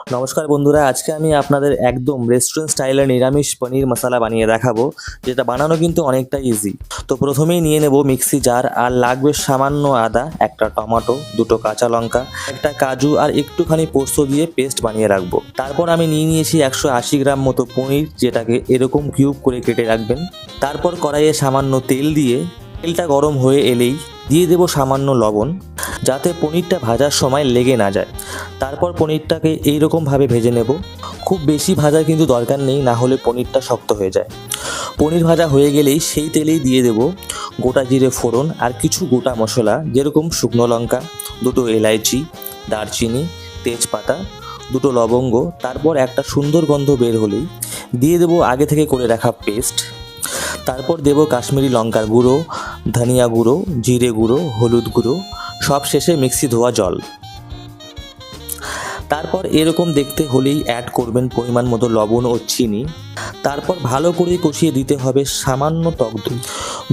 নমস্কার বন্ধুরা, আজকে আমি আপনাদের একদম রেস্টুরেন্ট স্টাইলের নিরামিষ পনির মশলা বানিয়ে দেখাবো, যেটা বানানো কিন্তু অনেকটা ইজি। তো প্রথমেই নিয়ে নেব মিক্সি জার, আর লাগবে সামান্য আদা, একটা টমেটো, দুটো কাঁচা লঙ্কা, একটা কাজু আর একটুখানি পোস্ত দিয়ে পেস্ট বানিয়ে রাখবো। তারপর আমি নিয়েছি 180 গ্রাম মতো পনির, যেটাকে এরকম কিউব করে কেটে রাখবেন। তারপর কড়াইয়ে সামান্য তেল দিয়ে তেলটা গরম হয়ে এলেই দিয়ে দেব সামান্য লবণ, যাতে পনিরটা ভাজার সময় লেগে না যায়। তারপর পনিরটাকে এইরকমভাবে ভেজে নেব। খুব বেশি ভাজার কিন্তু দরকার নেই, না হলে পনিরটা শক্ত হয়ে যায়। পনির ভাজা হয়ে গেলেই সেই তেলেই দিয়ে দেব গোটা জিরে ফোড়ন আর কিছু গোটা মশলা, যেরকম শুকনো লঙ্কা, দুটো এলাইচি, দারচিনি, তেজপাতা, দুটো লবঙ্গ। তারপর একটা সুন্দর গন্ধ বের হলেই দিয়ে দেব আগে থেকে করে রাখা পেস্ট। তারপর দেব কাশ্মীরি লঙ্কার গুঁড়ো, ধনিয়া গুঁড়ো, জিরে গুঁড়ো, হলুদ গুঁড়ো, সব শেষে মিক্সি ধোয়া জল। তারপর এরকম দেখতে হলেই অ্যাড করবেন পরিমাণ মতো লবণ ও চিনি। তারপর ভালো করে কষিয়ে দিতে হবে সামান্য টক দই।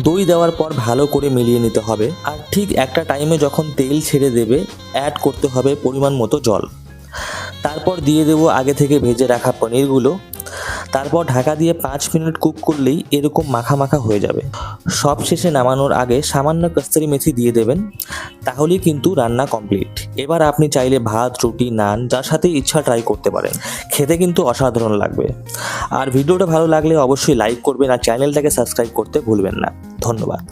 দই দেওয়ার পর ভালো করে মিলিয়ে নিতে হবে, আর ঠিক একটা টাইমে যখন তেল ছেড়ে দেবে অ্যাড করতে হবে পরিমাণ মতো জল। তারপর দিয়ে দেবো আগে থেকে ভেজে রাখা পনিরগুলো। তারপর ঢাকা দিয়ে 5 মিনিট কুক করলেই এরকম মাখা মাখা হয়ে যাবে। সব শেষে নামানোর আগে সামান্য কস্তুরি মেথি দিয়ে দেবেন, তাহলেই কিন্তু রান্না কমপ্লিট। এবার আপনি চাইলে ভাত, রুটি, নান, যার সাথে ইচ্ছা ট্রাই করতে পারেন। খেতে কিন্তু অসাধারণ লাগবে। আর ভিডিওটা ভালো লাগলে অবশ্যই লাইক করবেন আর চ্যানেলটাকে সাবস্ক্রাইব করতে ভুলবেন না। ধন্যবাদ।